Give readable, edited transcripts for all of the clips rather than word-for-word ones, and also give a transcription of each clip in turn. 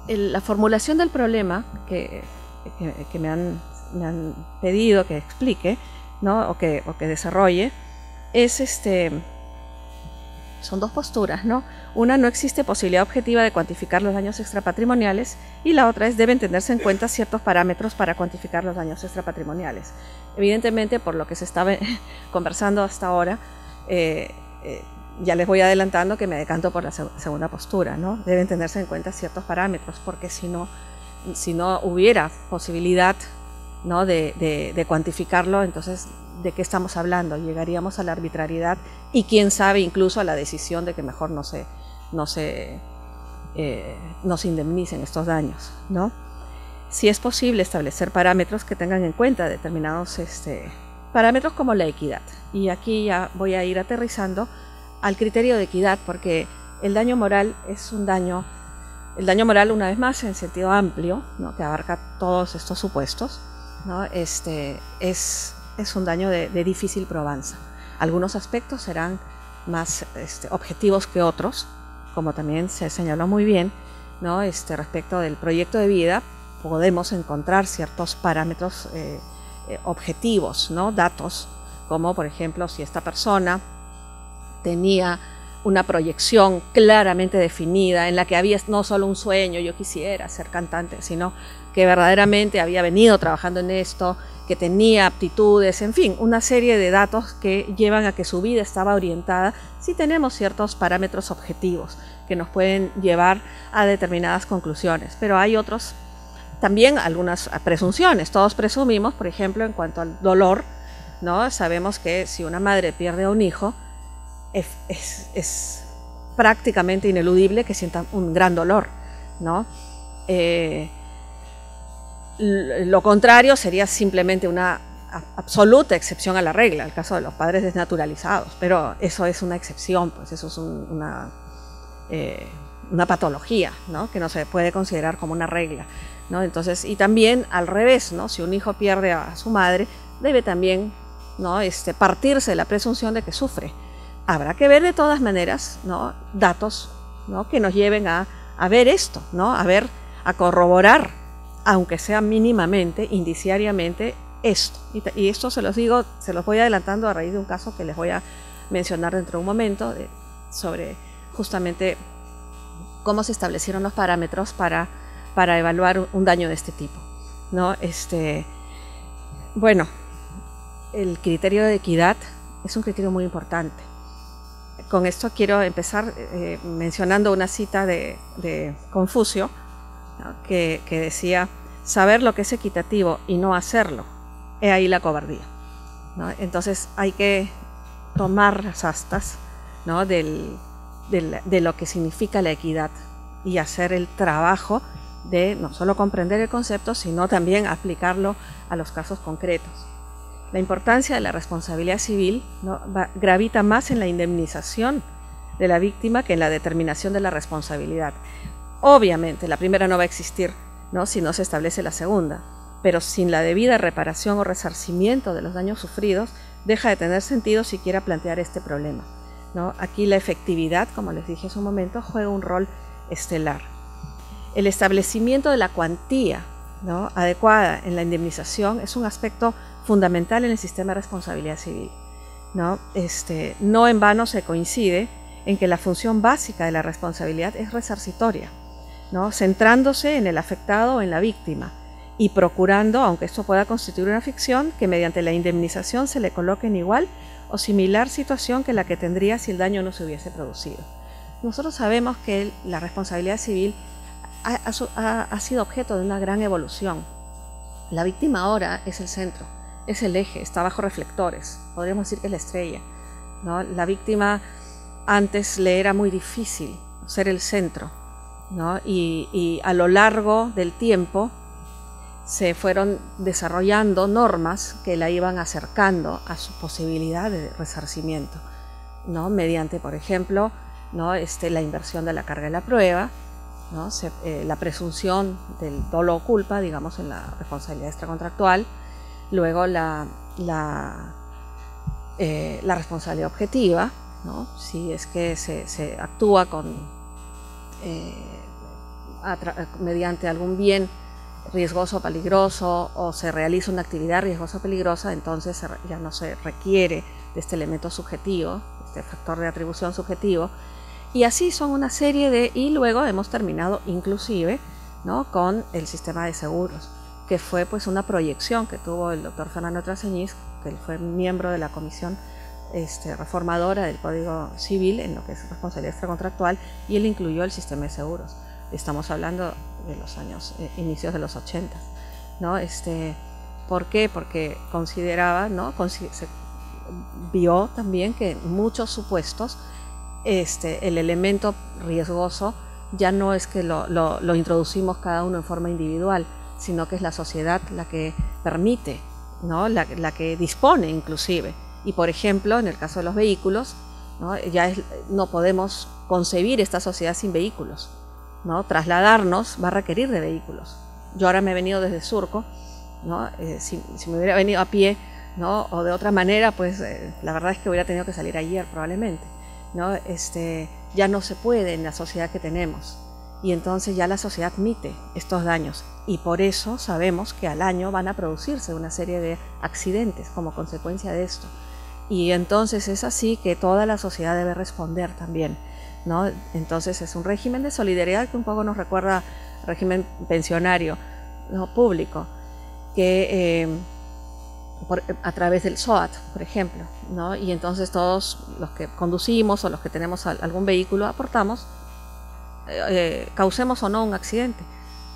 la formulación del problema que me han pedido que explique, ¿no? o que desarrolle, es son dos posturas, ¿no? Una, no existe posibilidad objetiva de cuantificar los daños extrapatrimoniales, y la otra es, deben tenerse en cuenta ciertos parámetros para cuantificar los daños extrapatrimoniales. Evidentemente, por lo que se estaba conversando hasta ahora, ya les voy adelantando que me decanto por la segunda postura, ¿no? Deben tenerse en cuenta ciertos parámetros, porque si no hubiera posibilidad, ¿no? de cuantificarlo, entonces, ¿de qué estamos hablando? Llegaríamos a la arbitrariedad y quién sabe incluso a la decisión de que mejor no se indemnicen estos daños, ¿no? Si es posible establecer parámetros que tengan en cuenta determinados parámetros como la equidad. Y aquí ya voy a ir aterrizando al criterio de equidad, porque el daño moral es un daño, el daño moral, una vez más, en sentido amplio, ¿no? Que abarca todos estos supuestos, ¿no? Es un daño de difícil probanza. Algunos aspectos serán más objetivos que otros, como también se señaló muy bien, ¿no? Respecto del proyecto de vida, podemos encontrar ciertos parámetros objetivos, ¿no? Datos, como por ejemplo si esta persona tenía una proyección claramente definida en la que había no solo un sueño, yo quisiera ser cantante, sino que verdaderamente había venido trabajando en esto, que tenía aptitudes, en fin, una serie de datos que llevan a que su vida estaba orientada. Si tenemos ciertos parámetros objetivos que nos pueden llevar a determinadas conclusiones, pero hay otros, también algunas presunciones. Todos presumimos, por ejemplo, en cuanto al dolor, ¿no? Sabemos que si una madre pierde a un hijo, es prácticamente ineludible que sienta un gran dolor, ¿no? Lo contrario sería simplemente una absoluta excepción a la regla, el caso de los padres desnaturalizados, pero eso es una excepción, pues eso es una patología, ¿no? Que no se puede considerar como una regla, ¿no? Entonces, y también al revés, ¿no? Si un hijo pierde a su madre, debe también, ¿no? Partirse de la presunción de que sufre. Habrá que ver de todas maneras, ¿no? Datos, ¿no? Que nos lleven a ver esto, ¿no? A corroborar, aunque sea mínimamente, indiciariamente, esto. Y esto se los digo, se los voy adelantando a raíz de un caso que les voy a mencionar dentro de un momento, sobre justamente cómo se establecieron los parámetros para evaluar un daño de este tipo, ¿no? Bueno, el criterio de equidad es un criterio muy importante. Con esto quiero empezar mencionando una cita de Confucio, ¿no? que decía: saber lo que es equitativo y no hacerlo, he ahí la cobardía, ¿no? Entonces hay que tomar las astas, ¿no? de lo que significa la equidad y hacer el trabajo de no solo comprender el concepto, sino también aplicarlo a los casos concretos. La importancia de la responsabilidad civil, ¿no? Gravita más en la indemnización de la víctima que en la determinación de la responsabilidad. Obviamente, la primera no va a existir, ¿no? Si no se establece la segunda, pero sin la debida reparación o resarcimiento de los daños sufridos, deja de tener sentido siquiera plantear este problema, ¿no? Aquí la efectividad, como les dije hace un momento, juega un rol estelar. El establecimiento de la cuantía, ¿no? adecuada en la indemnización es un aspecto fundamental en el sistema de responsabilidad civil, ¿no? No en vano se coincide en que la función básica de la responsabilidad es resarcitoria, ¿no? Centrándose en el afectado o en la víctima y procurando, aunque esto pueda constituir una ficción, que mediante la indemnización se le coloque en igual o similar situación que la que tendría si el daño no se hubiese producido. Nosotros sabemos que la responsabilidad civil ha sido objeto de una gran evolución. La víctima ahora es el centro, es el eje, está bajo reflectores, podríamos decir que es la estrella, ¿no? La víctima antes le era muy difícil ser el centro, ¿no? Y a lo largo del tiempo se fueron desarrollando normas que la iban acercando a su posibilidad de resarcimiento, ¿no? Mediante, por ejemplo, ¿no? La inversión de la carga de la prueba, ¿no? La presunción del dolo o culpa, digamos, en la responsabilidad extracontractual, luego la responsabilidad objetiva, ¿no? Si es que se actúa mediante algún bien riesgoso o peligroso, o se realiza una actividad riesgosa o peligrosa, entonces ya no se requiere de este elemento subjetivo, este factor de atribución subjetivo. Y así son una serie de, y luego hemos terminado inclusive, ¿no?, con el sistema de seguros, que fue pues una proyección que tuvo el doctor Fernando Traseñiz, que él fue miembro de la comisión reformadora del Código Civil en lo que es responsabilidad extracontractual, y él incluyó el sistema de seguros. Estamos hablando de los años, inicios de los 80, ¿no? ¿Por qué? Porque consideraba, ¿no?, se vio también que en muchos supuestos el elemento riesgoso ya no es que lo introducimos cada uno en forma individual, sino que es la sociedad la que permite, ¿no?, la que dispone inclusive. Y por ejemplo, en el caso de los vehículos, ¿no?, no podemos concebir esta sociedad sin vehículos, ¿no? Trasladarnos va a requerir de vehículos. Yo ahora me he venido desde Surco, ¿no? Si me hubiera venido a pie, ¿no?, o de otra manera, pues la verdad es que hubiera tenido que salir ayer probablemente, ¿no? Ya no se puede en la sociedad que tenemos, y entonces ya la sociedad admite estos daños, y por eso sabemos que al año van a producirse una serie de accidentes como consecuencia de esto, y entonces es así que toda la sociedad debe responder también, ¿no? Entonces es un régimen de solidaridad que un poco nos recuerda al régimen pensionario, ¿no?, público, que a través del SOAT, por ejemplo, ¿no? Y entonces todos los que conducimos o los que tenemos algún vehículo aportamos, causemos o no un accidente.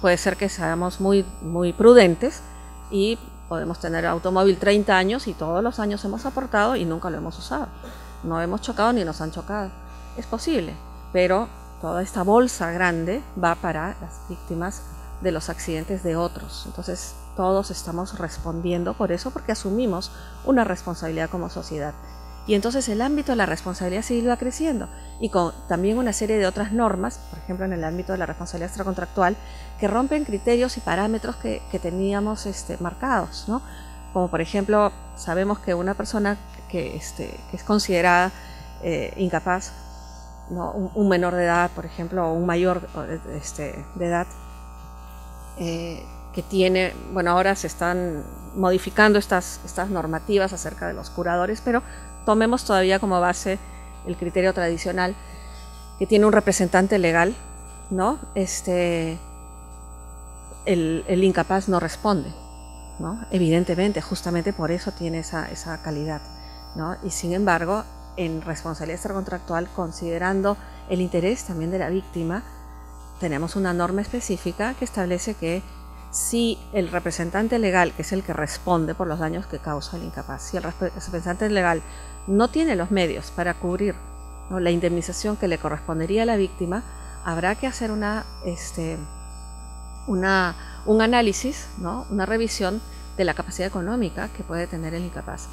Puede ser que seamos muy prudentes y podemos tener automóvil 30 años y todos los años hemos aportado y nunca lo hemos usado. No hemos chocado ni nos han chocado. Es posible, pero toda esta bolsa grande va para las víctimas de los accidentes de otros. Entonces todos estamos respondiendo por eso, porque asumimos una responsabilidad como sociedad. Y entonces el ámbito de la responsabilidad civil va creciendo, y con también una serie de otras normas, por ejemplo en el ámbito de la responsabilidad extracontractual, que rompen criterios y parámetros que teníamos marcados, ¿no? Como por ejemplo, sabemos que una persona que es considerada incapaz, ¿no?, un menor de edad, por ejemplo, o un mayor de edad, que tiene, bueno, ahora se están modificando estas normativas acerca de los curadores, pero tomemos todavía como base el criterio tradicional, que tiene un representante legal, ¿no? El incapaz no responde, ¿no? Evidentemente, justamente por eso tiene esa calidad, ¿no? Y sin embargo, en responsabilidad extracontractual, considerando el interés también de la víctima, tenemos una norma específica que establece que si el representante legal, que es el que responde por los daños que causa el incapaz, si el representante legal no tiene los medios para cubrir, ¿no?, la indemnización que le correspondería a la víctima, habrá que hacer un análisis, ¿no?, una revisión de la capacidad económica que puede tener el incapaz.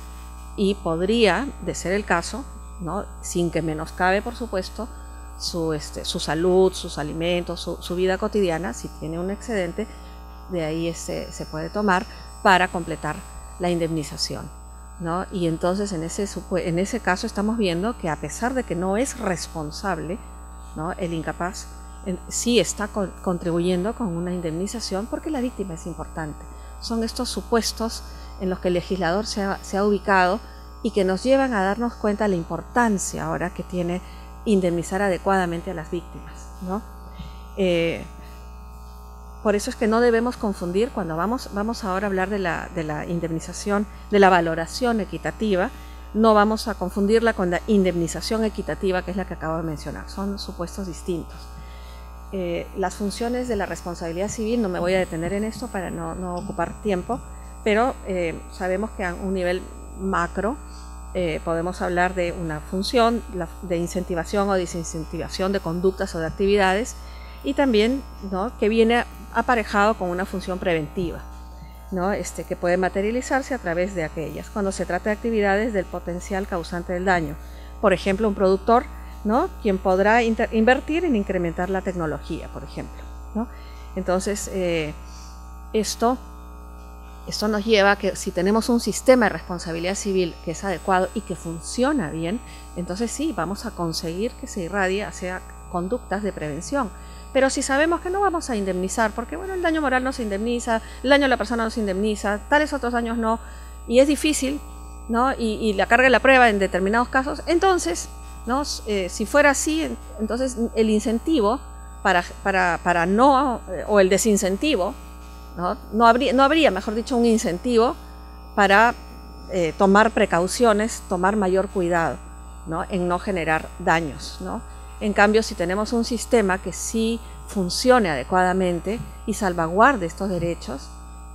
Y podría, de ser el caso, ¿no?, sin que menoscabe, por supuesto, su salud, sus alimentos, su vida cotidiana, si tiene un excedente, de ahí se puede tomar para completar la indemnización, ¿no? Y entonces en ese caso estamos viendo que, a pesar de que no es responsable, ¿no?, el incapaz sí está contribuyendo con una indemnización, porque la víctima es importante. Son estos supuestos en los que el legislador se ha ubicado y que nos llevan a darnos cuenta de la importancia ahora que tiene indemnizar adecuadamente a las víctimas, ¿no? Por eso es que no debemos confundir, cuando vamos ahora a hablar de la indemnización, de la valoración equitativa, no vamos a confundirla con la indemnización equitativa, que es la que acabo de mencionar. Son supuestos distintos. Las funciones de la responsabilidad civil, no me voy a detener en esto para no ocupar tiempo, pero sabemos que a un nivel macro podemos hablar de una función de incentivación o desincentivación de conductas o de actividades, y también, ¿no?, que viene aparejado con una función preventiva, ¿no?, que puede materializarse a través de aquellas, cuando se trata de actividades del potencial causante del daño. Por ejemplo, un productor, ¿no?, quien podrá invertir en incrementar la tecnología, por ejemplo, ¿no? Entonces, esto nos lleva a que, si tenemos un sistema de responsabilidad civil que es adecuado y que funciona bien, entonces sí, vamos a conseguir que se irradie hacia conductas de prevención. Pero si sabemos que no vamos a indemnizar, porque bueno, el daño moral no se indemniza, el daño a la persona no se indemniza, tales otros daños no, y es difícil, ¿no? Y la carga de la prueba en determinados casos, entonces, ¿no? Si fuera así, entonces el incentivo para no, o el desincentivo, no habría, mejor dicho, un incentivo para tomar precauciones, tomar mayor cuidado, ¿no? En no generar daños, ¿no? En cambio, si tenemos un sistema que sí funcione adecuadamente y salvaguarde estos derechos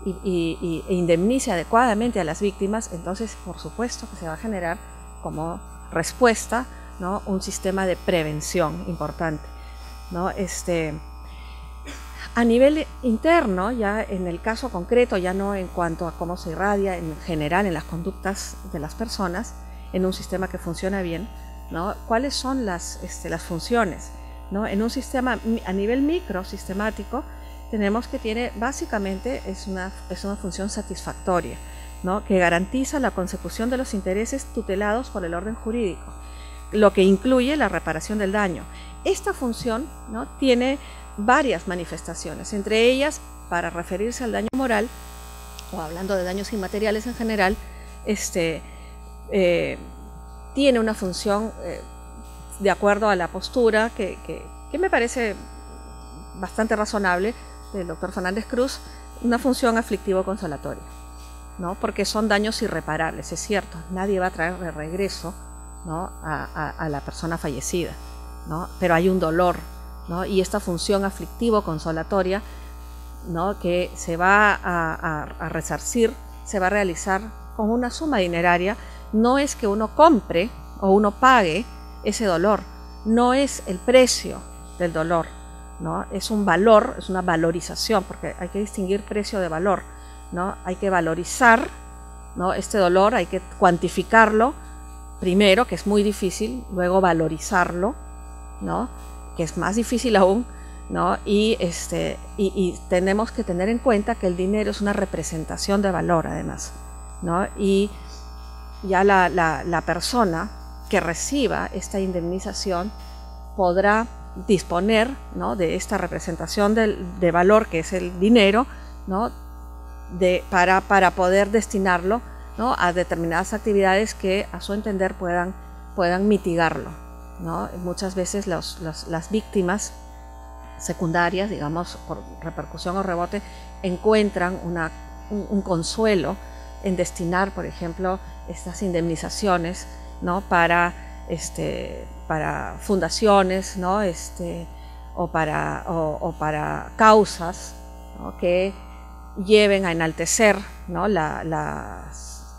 e indemnice adecuadamente a las víctimas, entonces por supuesto que se va a generar como respuesta, ¿no? Un sistema de prevención importante, ¿no? A nivel interno, ya en el caso concreto, ya no en cuanto a cómo se irradia en general en las conductas de las personas, en un sistema que funciona bien, ¿no? ¿Cuáles son las funciones, ¿no? En un sistema a nivel micro sistemático tenemos que tiene básicamente es una función satisfactoria, ¿no? Que garantiza la consecución de los intereses tutelados por el orden jurídico, lo que incluye la reparación del daño. Esta función, ¿no? Tiene varias manifestaciones, entre ellas, para referirse al daño moral o hablando de daños inmateriales en general, tiene una función de acuerdo a la postura que me parece bastante razonable del doctor Fernández Cruz, una función aflictivo-consolatoria, ¿no? Porque son daños irreparables, es cierto, nadie va a traer de regreso, ¿no? a la persona fallecida, ¿no? Pero hay un dolor, ¿no? Y esta función aflictivo-consolatoria, ¿no? Que se va a resarcir, se va a realizar con una suma dineraria. No es que uno compre o uno pague ese dolor, no es el precio del dolor, ¿no? Es un valor, es una valorización, porque hay que distinguir precio de valor, ¿no? Hay que valorizar, ¿no? Este dolor, hay que cuantificarlo primero, que es muy difícil, luego valorizarlo, ¿no? Que es más difícil aún, ¿no? Y tenemos que tener en cuenta que el dinero es una representación de valor además, ¿no? Y ya la persona que reciba esta indemnización podrá disponer, ¿no? De esta representación de valor que es el dinero, ¿no? Para poder destinarlo, ¿no? A determinadas actividades que a su entender puedan mitigarlo, ¿no? Muchas veces las víctimas secundarias, digamos, por repercusión o rebote, encuentran un consuelo en destinar, por ejemplo, estas indemnizaciones, ¿no? para fundaciones, ¿no? o para causas, ¿no? Que lleven a enaltecer, ¿no? las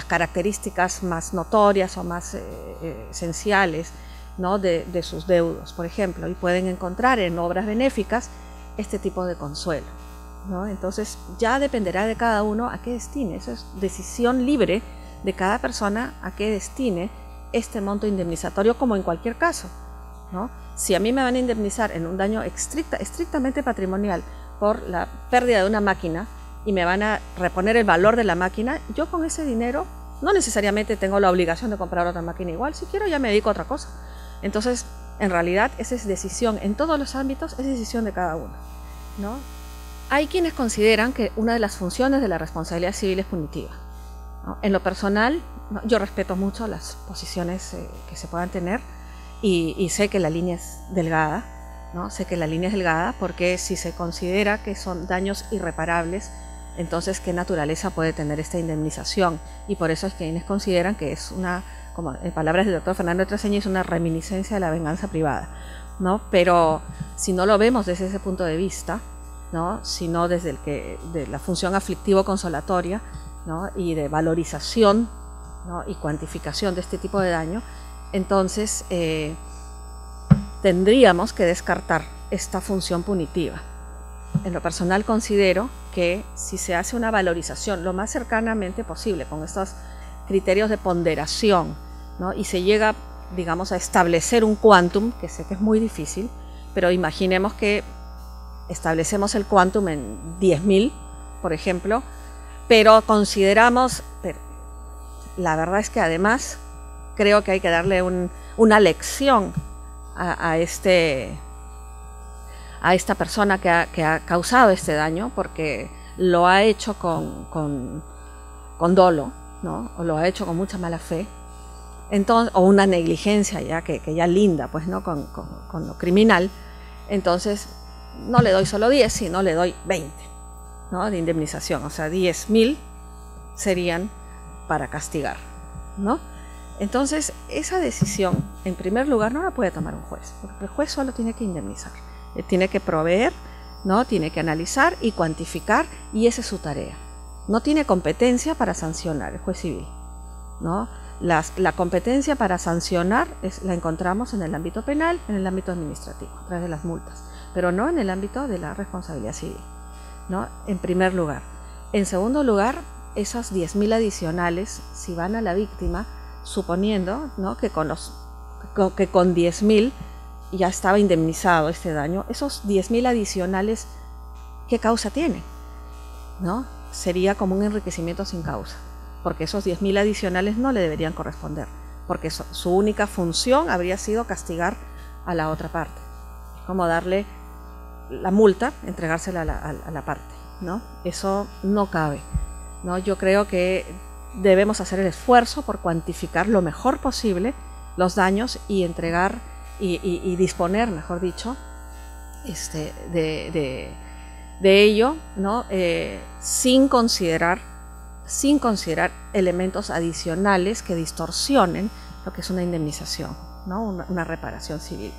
características más notorias o más esenciales, ¿no? de sus deudos, por ejemplo, y pueden encontrar en obras benéficas este tipo de consuelo, ¿no? Entonces ya dependerá de cada uno a qué destine, eso es decisión libre de cada persona a qué destine este monto indemnizatorio, como en cualquier caso, ¿no? Si a mí me van a indemnizar en un daño estrictamente patrimonial por la pérdida de una máquina y me van a reponer el valor de la máquina, yo con ese dinero no necesariamente tengo la obligación de comprar otra máquina igual, si quiero ya me dedico a otra cosa. Entonces, en realidad, esa es decisión, en todos los ámbitos, es decisión de cada uno, ¿no? Hay quienes consideran que una de las funciones de la responsabilidad civil es punitiva, ¿no? En lo personal, ¿no? Yo respeto mucho las posiciones que se puedan tener y sé que la línea es delgada, ¿no? Sé que la línea es delgada porque si se considera que son daños irreparables, entonces ¿qué naturaleza puede tener esta indemnización? Y por eso es que quienes consideran que es una, como en palabras del doctor Fernando Traseña, es una reminiscencia de la venganza privada, ¿no? Pero si no lo vemos desde ese punto de vista, ¿no? Sino desde de la función aflictivo-consolatoria, ¿no? Y de valorización, ¿no? Y cuantificación de este tipo de daño, entonces tendríamos que descartar esta función punitiva. En lo personal considero que si se hace una valorización lo más cercanamente posible con estos criterios de ponderación, ¿no? Y se llega, digamos, a establecer un quantum, que sé que es muy difícil, pero imaginemos que establecemos el quantum en 10.000, por ejemplo, pero consideramos, la verdad es que además creo que hay que darle una lección a esta persona que ha causado este daño, porque lo ha hecho con dolo, ¿no? O lo ha hecho con mucha mala fe, entonces, o una negligencia ya que ya linda, pues, ¿no? con lo criminal. Entonces no le doy solo 10, sino le doy 20, ¿no? De indemnización. O sea, 10.000 serían para castigar, ¿no? Entonces, esa decisión, en primer lugar, no la puede tomar un juez, porque el juez solo tiene que indemnizar, tiene que proveer, ¿no? Tiene que analizar y cuantificar, y esa es su tarea. No tiene competencia para sancionar, el juez civil, ¿no? La competencia para sancionar la encontramos en el ámbito penal, en el ámbito administrativo, a través de las multas, pero no en el ámbito de la responsabilidad civil, ¿no? En primer lugar. En segundo lugar, esas 10.000 adicionales, si van a la víctima, suponiendo, ¿no? que con 10.000 ya estaba indemnizado este daño, esos 10.000 adicionales, ¿qué causa tienen? ¿No? Sería como un enriquecimiento sin causa, porque esos 10.000 adicionales no le deberían corresponder, porque su única función habría sido castigar a la otra parte, como darle la multa, entregársela a la parte, ¿no? Eso no cabe, ¿no? Yo creo que debemos hacer el esfuerzo por cuantificar lo mejor posible los daños y entregar y disponer, mejor dicho, de ello, ¿no? Sin considerar elementos adicionales que distorsionen lo que es una indemnización, ¿no? Una reparación civil.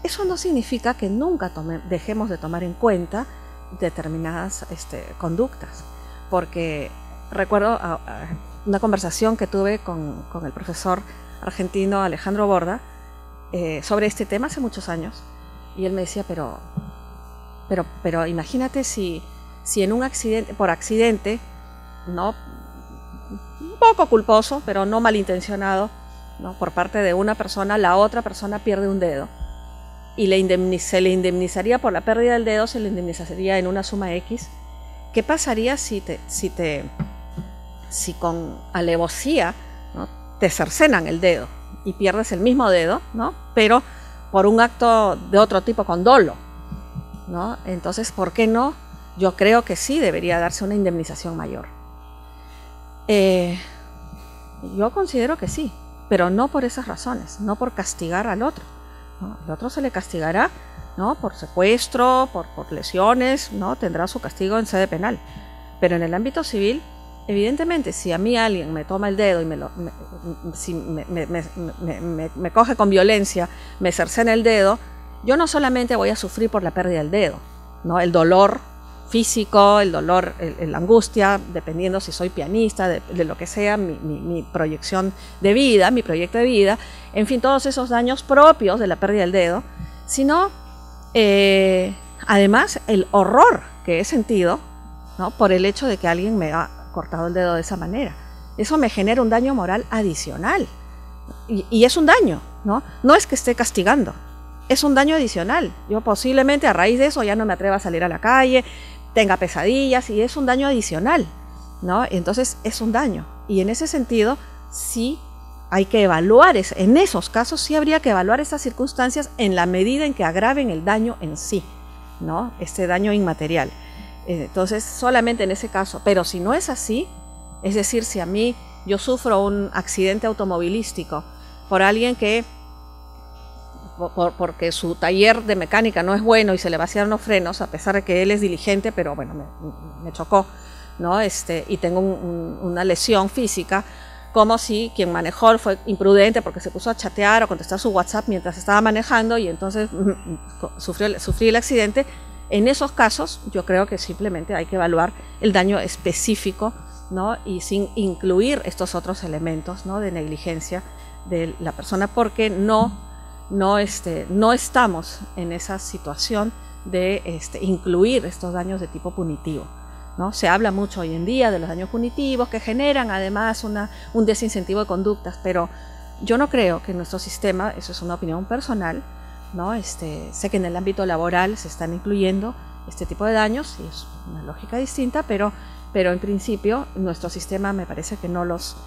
Eso no significa que nunca dejemos de tomar en cuenta determinadas conductas, porque recuerdo una conversación que tuve con el profesor argentino Alejandro Borda sobre este tema hace muchos años, y él me decía, pero imagínate si en un accidente, por accidente, ¿no? Un poco culposo, pero no malintencionado, ¿no? Por parte de una persona, la otra persona pierde un dedo, y se le indemnizaría por la pérdida del dedo, se le indemnizaría en una suma X. ¿Qué pasaría si con alevosía, ¿no? te cercenan el dedo y pierdes el mismo dedo, ¿no? pero por un acto de otro tipo, con dolo, ¿no? Entonces, ¿por qué no? Yo creo que sí debería darse una indemnización mayor. Yo considero que sí, pero no por esas razones, no por castigar al otro, ¿no? Al otro se le castigará, ¿no? por secuestro, por lesiones, ¿no? Tendrá su castigo en sede penal. Pero en el ámbito civil, evidentemente, si a mí alguien me toma el dedo y si me coge con violencia, me cercena el dedo, yo no solamente voy a sufrir por la pérdida del dedo, ¿no? El dolor físico, el dolor, la angustia, dependiendo si soy pianista, de lo que sea, mi proyección de vida, mi proyecto de vida, en fin, todos esos daños propios de la pérdida del dedo, sino además el horror que he sentido, ¿no? por el hecho de que alguien me ha cortado el dedo de esa manera. Eso me genera un daño moral adicional, y es un daño, ¿no? No es que esté castigando, es un daño adicional. Yo posiblemente a raíz de eso ya no me atreva a salir a la calle, tenga pesadillas, y es un daño adicional, ¿no? Entonces es un daño, y en ese sentido sí hay que evaluar, en esos casos sí habría que evaluar esas circunstancias en la medida en que agraven el daño en sí, ¿no? Este daño inmaterial. Entonces solamente en ese caso, pero si no es así, es decir, si a mí yo sufro un accidente automovilístico por alguien que porque su taller de mecánica no es bueno y se le vaciaron los frenos, a pesar de que él es diligente, pero bueno, me chocó, ¿no? Y tengo una lesión física, como si quien manejó fue imprudente porque se puso a chatear o contestar su WhatsApp mientras estaba manejando, y entonces sufrí el accidente. En esos casos yo creo que simplemente hay que evaluar el daño específico, ¿no? Y sin incluir estos otros elementos, ¿no? de negligencia de la persona, porque no estamos en esa situación de incluir estos daños de tipo punitivo, ¿no? Se habla mucho hoy en día de los daños punitivos que generan además un desincentivo de conductas, pero yo no creo que en nuestro sistema, eso es una opinión personal, ¿no? Sé que en el ámbito laboral se están incluyendo este tipo de daños, y es una lógica distinta, pero en principio nuestro sistema me parece que no los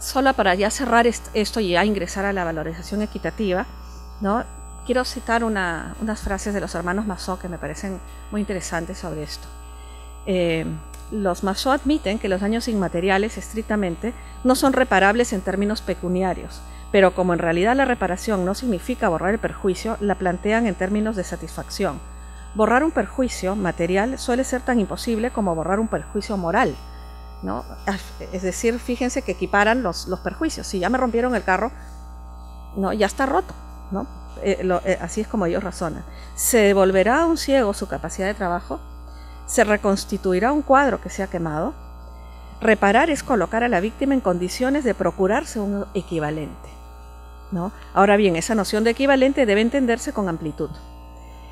solo para ya cerrar esto y ya ingresar a la valorización equitativa, ¿no? Quiero citar unas frases de los hermanos Masó que me parecen muy interesantes sobre esto. Los Masó admiten que los daños inmateriales, estrictamente, no son reparables en términos pecuniarios, pero como en realidad la reparación no significa borrar el perjuicio, la plantean en términos de satisfacción. Borrar un perjuicio material suele ser tan imposible como borrar un perjuicio moral, ¿no? Es decir, fíjense que equiparan los perjuicios. Si ya me rompieron el carro, no, ya está roto, ¿no? Así es como ellos razonan. Se devolverá a un ciego su capacidad de trabajo, se reconstituirá un cuadro que se ha quemado. Reparar es colocar a la víctima en condiciones de procurarse un equivalente, ¿no? Ahora bien, esa noción de equivalente debe entenderse con amplitud.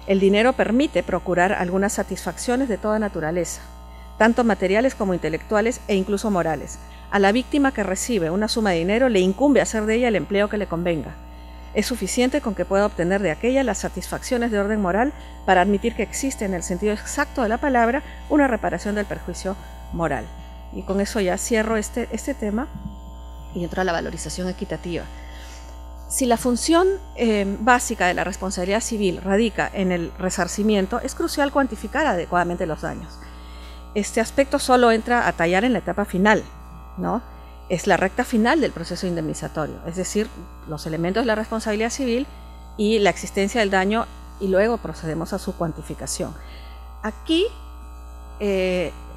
El dinero permite procurar algunas satisfacciones de toda naturaleza, tanto materiales como intelectuales e incluso morales. A la víctima que recibe una suma de dinero le incumbe hacer de ella el empleo que le convenga. Es suficiente con que pueda obtener de aquella las satisfacciones de orden moral para admitir que existe, en el sentido exacto de la palabra, una reparación del perjuicio moral. Y con eso ya cierro este tema y entro a la valorización equitativa. Si la función básica de la responsabilidad civil radica en el resarcimiento, es crucial cuantificar adecuadamente los daños. Este aspecto solo entra a tallar en la etapa final, ¿no? Es la recta final del proceso indemnizatorio, es decir, los elementos de la responsabilidad civil y la existencia del daño, y luego procedemos a su cuantificación. Aquí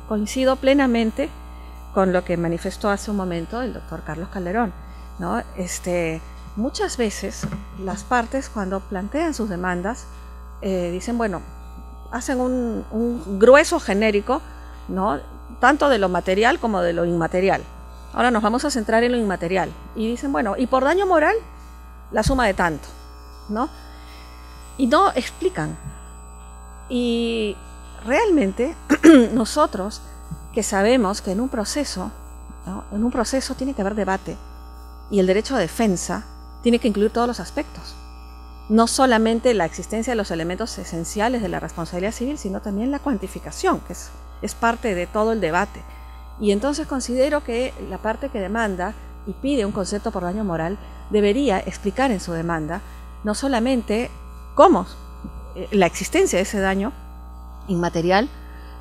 coincido plenamente con lo que manifestó hace un momento el doctor Carlos Calderón, ¿no? Muchas veces las partes, cuando plantean sus demandas, dicen, bueno, hacen un grueso genérico, ¿no? Tanto de lo material como de lo inmaterial. Ahora nos vamos a centrar en lo inmaterial. Y dicen, bueno, y por daño moral, la suma de tanto, ¿no? Y no explican. Y realmente nosotros que sabemos que en un proceso, ¿no? En un proceso tiene que haber debate, y el derecho a defensa tiene que incluir todos los aspectos. No solamente la existencia de los elementos esenciales de la responsabilidad civil, sino también la cuantificación, que es parte de todo el debate. Y entonces considero que la parte que demanda y pide un concepto por daño moral debería explicar en su demanda no solamente cómo la existencia de ese daño inmaterial,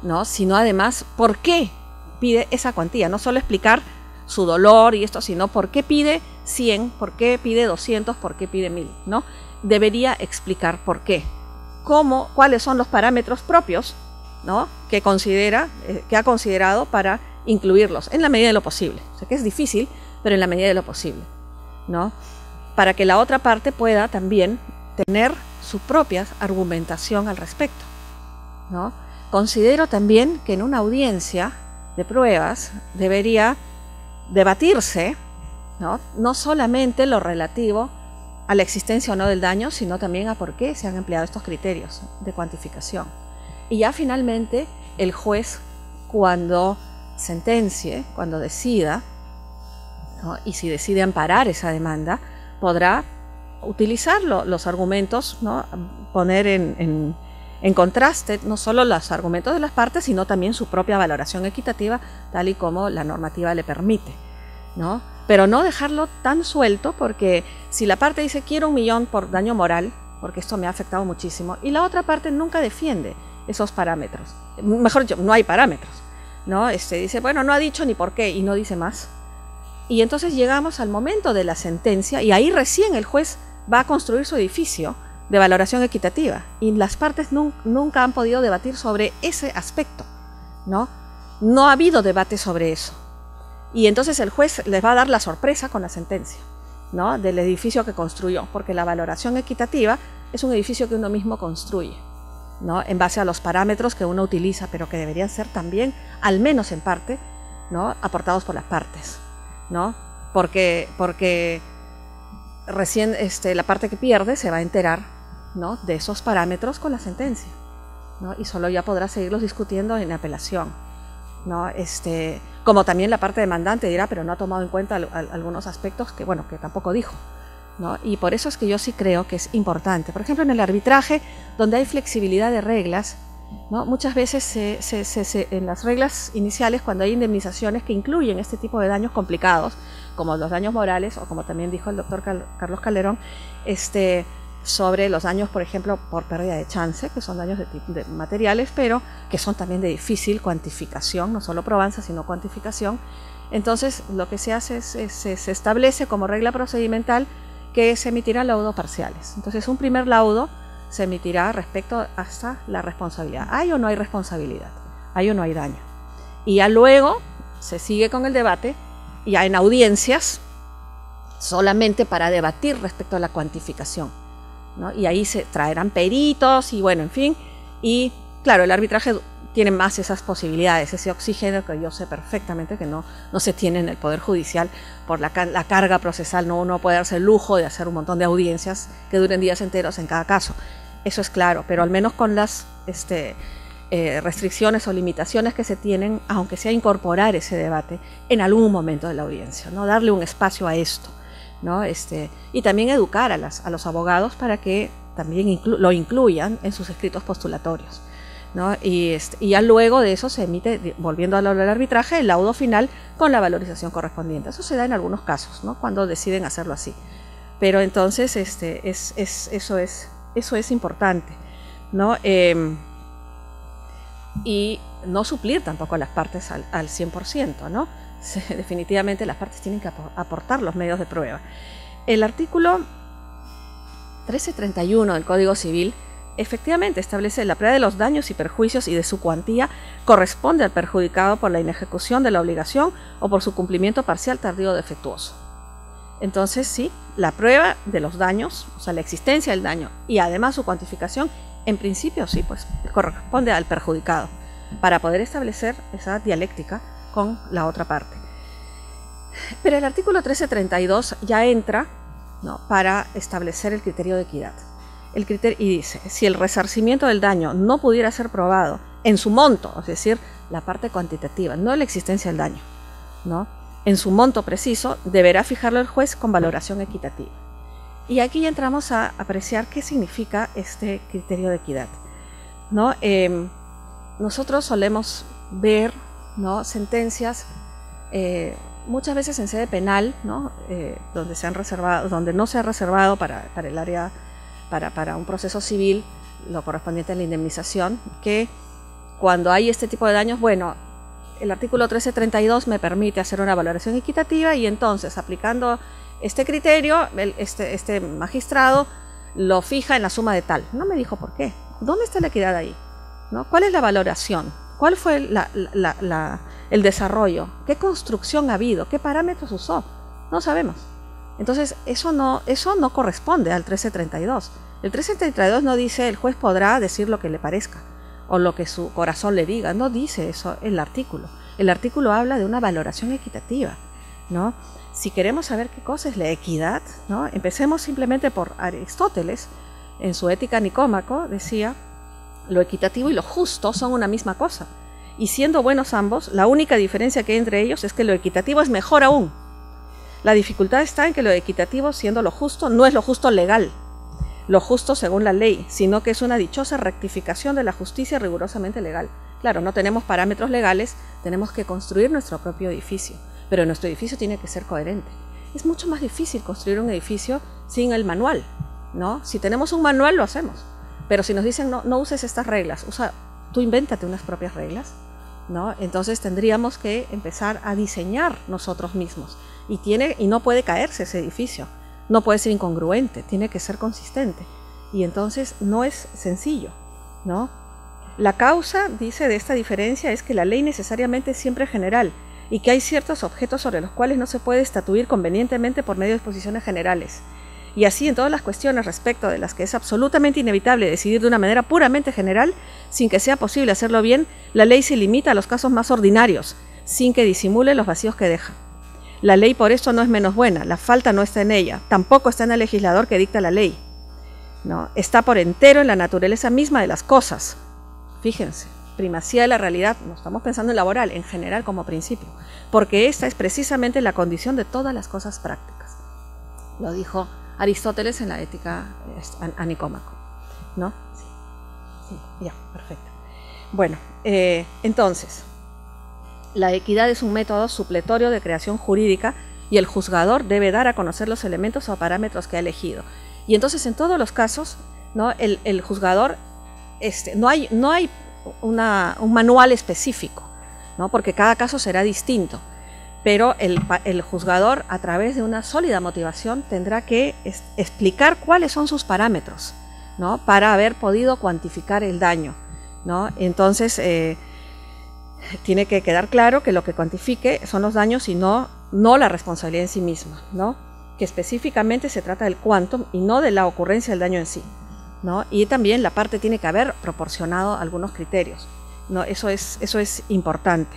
¿no? Sino además por qué pide esa cuantía. No solo explicar su dolor y esto, sino por qué pide 100, por qué pide 200, por qué pide 1000, ¿no? Debería explicar por qué, cuáles son los parámetros propios, ¿no? que ha considerado para incluirlos en la medida de lo posible. O sea que es difícil, pero en la medida de lo posible, ¿no? Para que la otra parte pueda también tener su propia argumentación al respecto, ¿no? Considero también que en una audiencia de pruebas debería debatirse, ¿no? No solamente lo relativo a la existencia o no del daño, sino también a por qué se han empleado estos criterios de cuantificación. Y ya finalmente el juez, cuando sentencie, cuando decida, ¿no? Y si decide amparar esa demanda, podrá utilizar los argumentos, ¿no? Poner en contraste no solo los argumentos de las partes, sino también su propia valoración equitativa, tal y como la normativa le permite, ¿no? Pero no dejarlo tan suelto, porque si la parte dice quiero 1 millón por daño moral, porque esto me ha afectado muchísimo, y la otra parte nunca defiende esos parámetros, mejor dicho, no hay parámetros, ¿no? Dice, bueno, no ha dicho ni por qué, y no dice más. Y entonces llegamos al momento de la sentencia, y ahí recién el juez va a construir su edificio de valoración equitativa, y las partes nunca han podido debatir sobre ese aspecto, ¿no? No ha habido debate sobre eso. Y entonces el juez les va a dar la sorpresa con la sentencia, ¿no? Del edificio que construyó, porque la valoración equitativa es un edificio que uno mismo construye, ¿no? En base a los parámetros que uno utiliza, pero que deberían ser también, al menos en parte, ¿no? Aportados por las partes, ¿no? Porque recién la parte que pierde se va a enterar, ¿no? De esos parámetros con la sentencia, ¿no? Y solo ya podrá seguirlos discutiendo en apelación, ¿no? Como también la parte demandante dirá, pero no ha tomado en cuenta algunos aspectos que, bueno, que tampoco dijo, ¿no? Y por eso es que yo sí creo que es importante. Por ejemplo, en el arbitraje, donde hay flexibilidad de reglas, ¿no? Muchas veces en las reglas iniciales, cuando hay indemnizaciones que incluyen este tipo de daños complicados, como los daños morales, o como también dijo el doctor Carlos Calderón, sobre los daños, por ejemplo, por pérdida de chance, que son daños de materiales, pero que son también de difícil cuantificación, no solo probanza, sino cuantificación. Entonces, lo que se hace es se establece como regla procedimental que se emitirán laudos parciales. Entonces, un primer laudo se emitirá respecto hasta la responsabilidad. ¿Hay o no hay responsabilidad? ¿Hay o no hay daño? Y ya luego se sigue con el debate, ya en audiencias, solamente para debatir respecto a la cuantificación, ¿no? Y ahí se traerán peritos y bueno, en fin. Y claro, el arbitraje tiene más esas posibilidades, ese oxígeno que yo sé perfectamente que no se tiene en el Poder Judicial por la carga procesal. No, uno puede darse el lujo de hacer un montón de audiencias que duren días enteros en cada caso. Eso es claro, pero al menos con las restricciones o limitaciones que se tienen, aunque sea incorporar ese debate en algún momento de la audiencia, ¿no? Darle un espacio a esto, ¿no? Y también educar a los abogados para que también lo incluyan en sus escritos postulatorios, ¿no? Y ya luego de eso se emite, volviendo a hablar del arbitraje, el laudo final con la valorización correspondiente. Eso se da en algunos casos, ¿no? Cuando deciden hacerlo así. Pero entonces eso es importante, ¿no? Y no suplir tampoco a las partes al 100%, ¿no? Definitivamente las partes tienen que aportar los medios de prueba. El artículo 1331 del Código Civil efectivamente establece la prueba de los daños y perjuicios y de su cuantía corresponde al perjudicado por la inejecución de la obligación o por su cumplimiento parcial, tardío o defectuoso. Entonces sí, la prueba de los daños, o sea, la existencia del daño y además su cuantificación, en principio sí, pues corresponde al perjudicado para poder establecer esa dialéctica con la otra parte. Pero el artículo 1332 ya entra, ¿no?, para establecer el criterio de equidad. Y dice, si el resarcimiento del daño no pudiera ser probado en su monto, es decir, la parte cuantitativa, no la existencia del daño, ¿no?, en su monto preciso, deberá fijarlo el juez con valoración equitativa. Y aquí ya entramos a apreciar qué significa este criterio de equidad, ¿no? Nosotros solemos ver, ¿no?, sentencias muchas veces en sede penal, ¿no?, donde no se ha reservado para el área, para un proceso civil, lo correspondiente a la indemnización, que cuando hay este tipo de daños, bueno, el artículo 1332 me permite hacer una valoración equitativa y entonces, aplicando este criterio, este magistrado lo fija en la suma de tal. No me dijo por qué. ¿Dónde está la equidad ahí? ¿No? ¿Cuál es la valoración? ¿Cuál fue el desarrollo? ¿Qué construcción ha habido? ¿Qué parámetros usó? No sabemos. Entonces, eso no corresponde al 1332. El 1332 no dice el juez podrá decir lo que le parezca o lo que su corazón le diga. No dice eso el artículo. El artículo habla de una valoración equitativa, ¿no? Si queremos saber qué cosa es la equidad, ¿no?, empecemos simplemente por Aristóteles. En su Ética Nicómaco decía, lo equitativo y lo justo son una misma cosa. Y siendo buenos ambos, la única diferencia que hay entre ellos es que lo equitativo es mejor aún. La dificultad está en que lo equitativo, siendo lo justo, no es lo justo legal, lo justo según la ley, sino que es una dichosa rectificación de la justicia rigurosamente legal. Claro, no tenemos parámetros legales, tenemos que construir nuestro propio edificio, pero nuestro edificio tiene que ser coherente. Es mucho más difícil construir un edificio sin el manual, ¿no? Si tenemos un manual, lo hacemos, pero si nos dicen no uses estas reglas, tú invéntate unas propias reglas, ¿no? Entonces tendríamos que empezar a diseñar nosotros mismos y no puede caerse ese edificio. No puede ser incongruente, tiene que ser consistente. Y entonces no es sencillo, ¿no? La causa, dice, de esta diferencia es que la ley necesariamente es siempre general y que hay ciertos objetos sobre los cuales no se puede estatuir convenientemente por medio de disposiciones generales. Y así en todas las cuestiones respecto de las que es absolutamente inevitable decidir de una manera puramente general, sin que sea posible hacerlo bien, la ley se limita a los casos más ordinarios, sin que disimule los vacíos que deja. La ley por esto no es menos buena, la falta no está en ella, tampoco está en el legislador que dicta la ley, ¿no? Está por entero en la naturaleza misma de las cosas. Fíjense, primacía de la realidad, no estamos pensando en laboral, en general como principio, porque esta es precisamente la condición de todas las cosas prácticas. Lo dijo Aristóteles en la Ética a Nicómaco, ¿no? Sí, ya, perfecto. Bueno, entonces, la equidad es un método supletorio de creación jurídica y el juzgador debe dar a conocer los elementos o parámetros que ha elegido. Y entonces en todos los casos, ¿no? el juzgador, no hay un manual específico, ¿no? Porque cada caso será distinto, pero el juzgador, a través de una sólida motivación, tendrá que explicar cuáles son sus parámetros, ¿no? Para haber podido cuantificar el daño, ¿no? Entonces tiene que quedar claro que lo que cuantifique son los daños y no la responsabilidad en sí misma, ¿no? Que específicamente se trata del quantum y no de la ocurrencia del daño en sí, ¿no? Y también la parte tiene que haber proporcionado algunos criterios, ¿no? Eso es importante.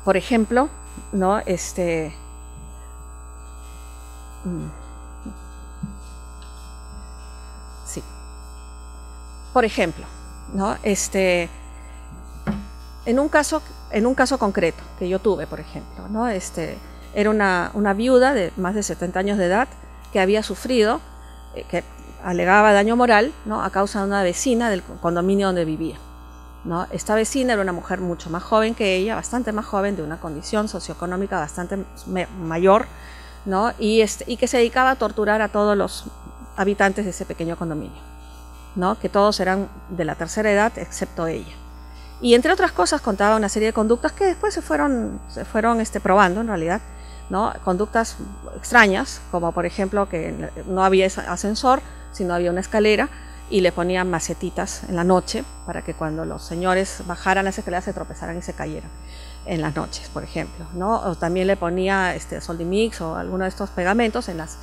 Por ejemplo, ¿no? Sí. Por ejemplo, ¿no? En un caso concreto que yo tuve, por ejemplo, ¿no? Era una viuda de más de 70 años de edad que había sufrido, que alegaba daño moral, ¿no? A causa de una vecina del condominio donde vivía, ¿no? Esta vecina era una mujer mucho más joven que ella, bastante más joven, de una condición socioeconómica bastante mayor, ¿no? Y que se dedicaba a torturar a todos los habitantes de ese pequeño condominio, ¿no? Que todos eran de la tercera edad excepto ella. Y entre otras cosas contaba una serie de conductas que después se fueron probando en realidad, ¿no? Conductas extrañas, como por ejemplo que no había ascensor, sino había una escalera y le ponían macetitas en la noche para que cuando los señores bajaran las escaleras se tropezaran y se cayeran en las noches, por ejemplo, ¿no? O también le ponía Soldimix o alguno de estos pegamentos en las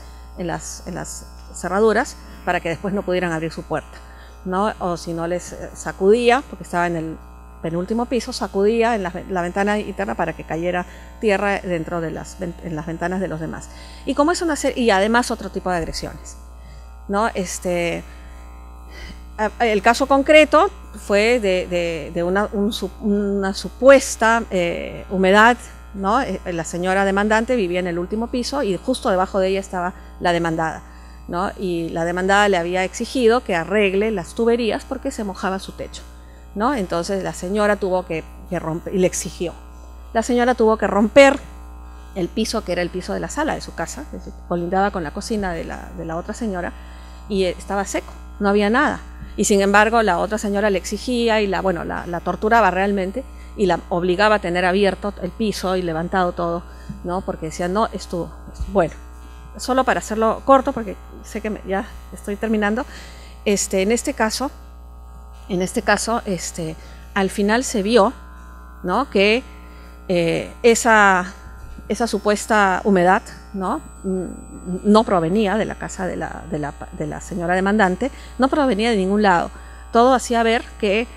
cerraduras para que después no pudieran abrir su puerta, ¿no? O si no les sacudía, porque estaba en el penúltimo piso, sacudía en la ventana interna para que cayera tierra dentro de en las ventanas de los demás. Y como es y además otro tipo de agresiones, ¿no? El caso concreto fue de una supuesta humedad, ¿no? La señora demandante vivía en el último piso y justo debajo de ella estaba la demandada, ¿no? Y la demandada le había exigido que arregle las tuberías porque se mojaba su techo, ¿no? Entonces la señora tuvo que romper, y le exigió. La señora tuvo que romper el piso, que era el piso de la sala de su casa, que colindaba con la cocina de la otra señora, y estaba seco, no había nada. Y sin embargo la otra señora le exigía y la torturaba realmente y la obligaba a tener abierto el piso y levantado todo, ¿no? Porque decía, no, esto, bueno, solo para hacerlo corto, porque sé que ya estoy terminando, en este caso, al final se vio, ¿no? Que esa supuesta humedad, ¿no? No provenía de la casa de la señora demandante, no provenía de ningún lado. Todo hacía ver que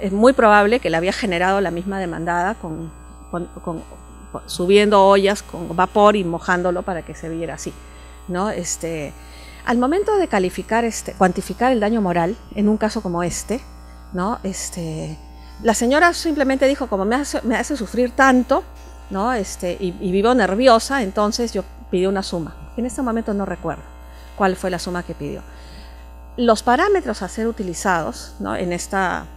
es muy probable que la había generado la misma demandada subiendo ollas con vapor y mojándolo para que se viera así, ¿no? Al momento de cuantificar el daño moral en un caso como ¿no? La señora simplemente dijo, como me hace sufrir tanto, ¿no? y vivo nerviosa, entonces yo pidió una suma. En este momento no recuerdo cuál fue la suma que pidió. Los parámetros a ser utilizados, ¿no? en esta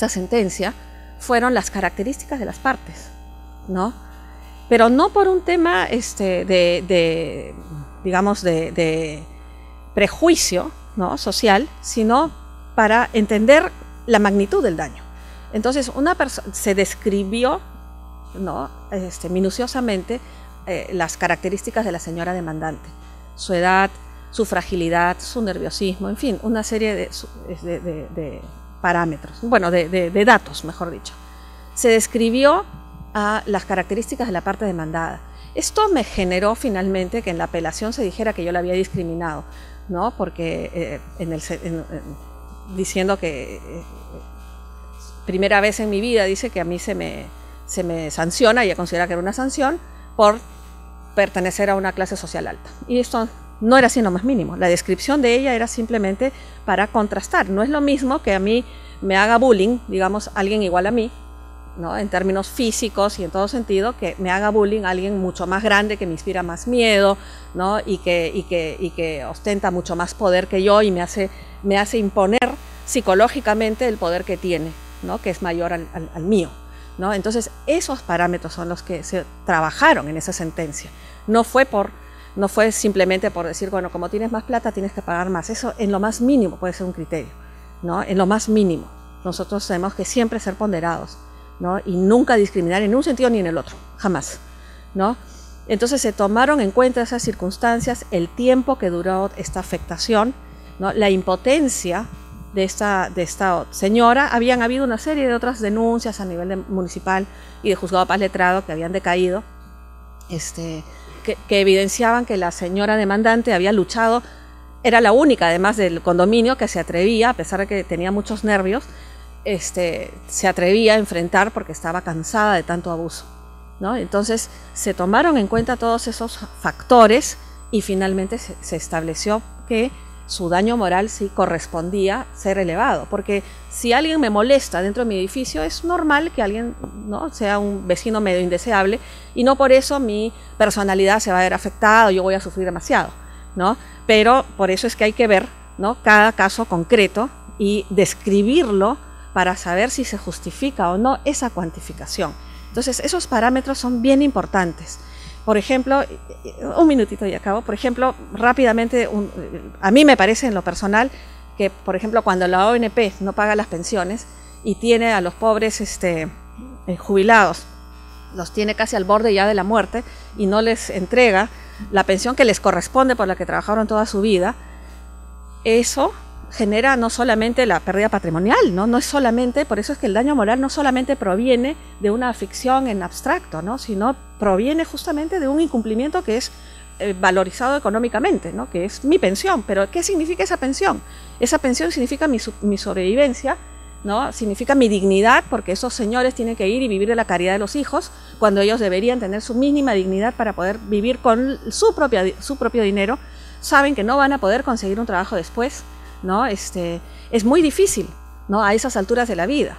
sentencia fueron las características de las partes, ¿no? Pero no por un tema digamos de prejuicio, ¿no? social, sino para entender la magnitud del daño. Entonces se describió, ¿no? Minuciosamente las características de la señora demandante, su edad, su fragilidad, su nerviosismo, en fin, una serie de parámetros, bueno, de datos, mejor dicho. Se describió las características de la parte demandada. Esto me generó finalmente que en la apelación se dijera que yo la había discriminado, ¿no? Porque diciendo que primera vez en mi vida, dice que a mí se me sanciona, ella considera que era una sanción por pertenecer a una clase social alta. Y esto no era así lo más mínimo. La descripción de ella era simplemente para contrastar. No es lo mismo que a mí me haga bullying, digamos, alguien igual a mí, ¿no? En términos físicos y en todo sentido, que me haga bullying alguien mucho más grande, que me inspira más miedo, ¿no? y que ostenta mucho más poder que yo y me hace imponer psicológicamente el poder que tiene, ¿no? Que es mayor al mío, ¿no? Entonces, esos parámetros son los que se trabajaron en esa sentencia. No fue simplemente por decir, bueno, como tienes más plata, tienes que pagar más. Eso en lo más mínimo puede ser un criterio, ¿no? En lo más mínimo. Nosotros tenemos que siempre ser ponderados, ¿no? Y nunca discriminar en un sentido ni en el otro, jamás, ¿no? Entonces se tomaron en cuenta esas circunstancias, el tiempo que duró esta afectación, ¿no? La impotencia de esta señora. Habían habido una serie de otras denuncias a nivel municipal y de juzgado de paz letrado que habían decaído, que evidenciaban que la señora demandante había luchado, era la única además del condominio que se atrevía, a pesar de que tenía muchos nervios, se atrevía a enfrentar porque estaba cansada de tanto abuso, ¿no? Entonces se tomaron en cuenta todos esos factores y finalmente se estableció que su daño moral sí correspondía ser elevado, porque si alguien me molesta dentro de mi edificio, es normal que alguien, ¿no?, sea un vecino medio indeseable y no por eso mi personalidad se va a ver afectada o yo voy a sufrir demasiado, ¿no? Pero por eso es que hay que ver, ¿no?, cada caso concreto y describirlo para saber si se justifica o no esa cuantificación. Entonces, esos parámetros son bien importantes. Por ejemplo, un minutito y acabo, por ejemplo, rápidamente, a mí me parece en lo personal que, por ejemplo, cuando la ONP no paga las pensiones y tiene a los pobres jubilados, los tiene casi al borde ya de la muerte y no les entrega la pensión que les corresponde por la que trabajaron toda su vida, eso genera no solamente la pérdida patrimonial, no es solamente, por eso es que el daño moral no solamente proviene de una ficción en abstracto, ¿no?, sino proviene justamente de un incumplimiento que es valorizado económicamente, ¿no?, que es mi pensión. Pero ¿qué significa esa pensión? Esa pensión significa mi sobrevivencia, ¿no?, significa mi dignidad, porque esos señores tienen que ir y vivir de la caridad de los hijos, cuando ellos deberían tener su mínima dignidad para poder vivir con su propio dinero. Saben que no van a poder conseguir un trabajo después, ¿no? Es muy difícil, ¿no?, a esas alturas de la vida,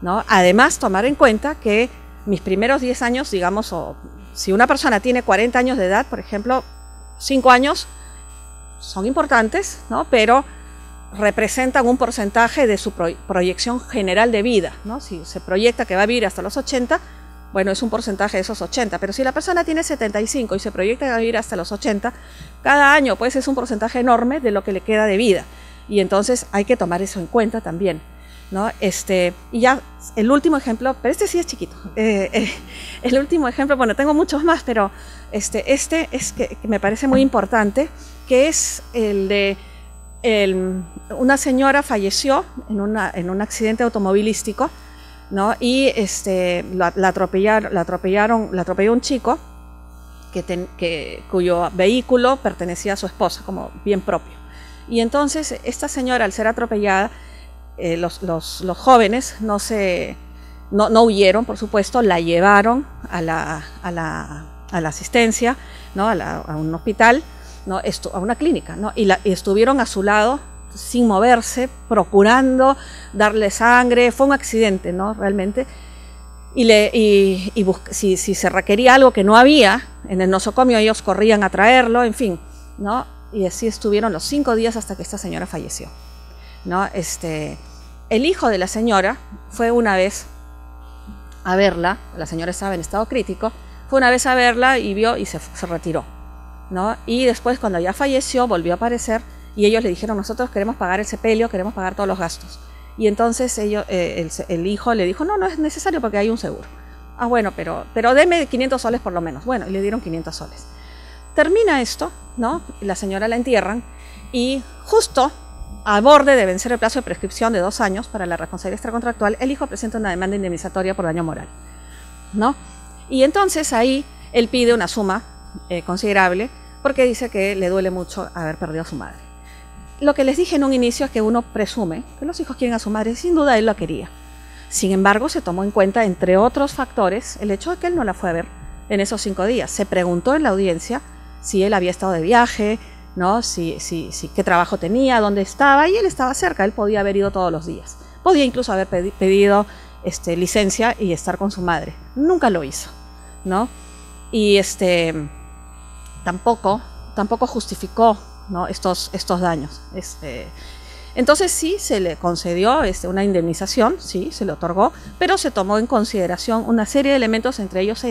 ¿no? Además, tomar en cuenta que mis primeros 10 años, digamos, o si una persona tiene 40 años de edad, por ejemplo, 5 años son importantes, ¿no?, pero representan un porcentaje de su proyección general de vida, ¿no? Si se proyecta que va a vivir hasta los 80, bueno, es un porcentaje de esos 80, pero si la persona tiene 75 y se proyecta que va a vivir hasta los 80, cada año pues es un porcentaje enorme de lo que le queda de vida. Y entonces hay que tomar eso en cuenta también, ¿no? Y ya el último ejemplo, pero este sí es chiquito, el último ejemplo, bueno, tengo muchos más, pero este es que me parece muy importante, que es el de una señora falleció en un accidente automovilístico, ¿no? Y la atropelló un chico cuyo vehículo pertenecía a su esposa como bien propio. Y entonces esta señora, al ser atropellada, los jóvenes no huyeron, por supuesto, la llevaron a la asistencia, ¿no?, a un hospital, ¿no?, a una clínica, ¿no?, y estuvieron a su lado sin moverse, procurando darle sangre. Fue un accidente, ¿no?, realmente. Si se requería algo que no había en el nosocomio, ellos corrían a traerlo, en fin, ¿no? Y así estuvieron los 5 días hasta que esta señora falleció, ¿no? El hijo de la señora fue una vez a verla, la señora estaba en estado crítico, fue una vez a verla y vio y se retiró, ¿no? Y después, cuando ya falleció, volvió a aparecer y ellos le dijeron: nosotros queremos pagar el sepelio, queremos pagar todos los gastos. Y entonces el hijo le dijo: no es necesario porque hay un seguro. Ah, bueno, pero deme 500 soles por lo menos. Bueno, y le dieron 500 soles. Termina esto, ¿no? La señora la entierran y justo a borde de vencer el plazo de prescripción de 2 años para la responsabilidad extracontractual, el hijo presenta una demanda indemnizatoria por daño moral, ¿no? Y entonces ahí él pide una suma considerable porque dice que le duele mucho haber perdido a su madre. Lo que les dije en un inicio es que uno presume que los hijos quieren a su madre, y sin duda él la quería. Sin embargo, se tomó en cuenta, entre otros factores, el hecho de que él no la fue a ver en esos 5 días. Se preguntó en la audiencia si él había estado de viaje, ¿no?, qué trabajo tenía, dónde estaba, y él estaba cerca, él podía haber ido todos los días. Podía incluso haber pedido licencia y estar con su madre. Nunca lo hizo, ¿no? Y tampoco justificó, ¿no?, estos daños. Entonces sí, se le concedió una indemnización, sí, se le otorgó, pero se tomó en consideración una serie de elementos, entre ellos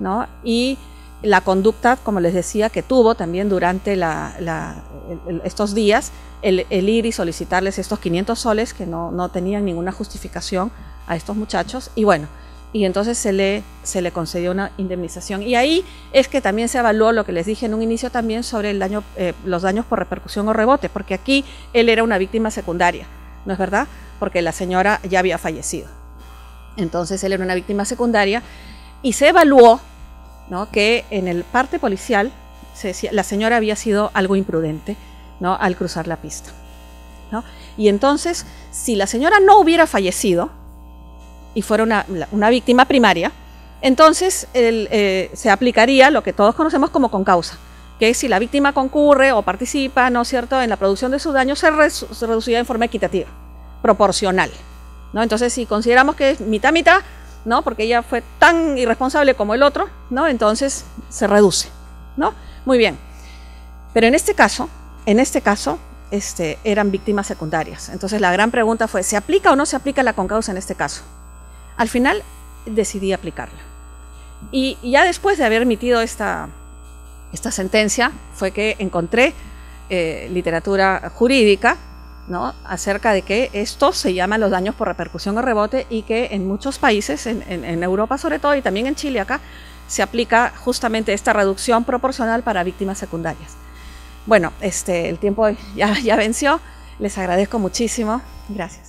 ¿no? Y la conducta, como les decía, que tuvo también durante estos días, el ir y solicitarles estos 500 soles que no tenían ninguna justificación a estos muchachos, y bueno, y entonces se le concedió una indemnización. Y ahí es que también se evaluó lo que les dije en un inicio también sobre el daño, los daños por repercusión o rebote, porque aquí él era una víctima secundaria, ¿no es verdad? Porque la señora ya había fallecido. Entonces él era una víctima secundaria y se evaluó, ¿no?, que en el parte policial la señora había sido algo imprudente, ¿no?, al cruzar la pista, ¿no? Y entonces, si la señora no hubiera fallecido y fuera una víctima primaria, entonces se aplicaría lo que todos conocemos como concausa, que si la víctima concurre o participa, ¿no es cierto?, en la producción de su daño, se reducirá en forma equitativa, proporcional, ¿no? Entonces, si consideramos que es mitad-mitad, ¿no?, porque ella fue tan irresponsable como el otro, ¿no?, entonces se reduce, ¿no? Muy bien. Pero en este caso, eran víctimas secundarias. Entonces la gran pregunta fue, ¿se aplica o no se aplica la concausa en este caso? Al final decidí aplicarla. Y ya después de haber emitido esta sentencia, fue que encontré literatura jurídica, ¿no?, acerca de que esto se llama los daños por repercusión o rebote, y que en muchos países, en Europa sobre todo, y también en Chile acá, se aplica justamente esta reducción proporcional para víctimas secundarias. Bueno, el tiempo ya venció. Les agradezco muchísimo. Gracias.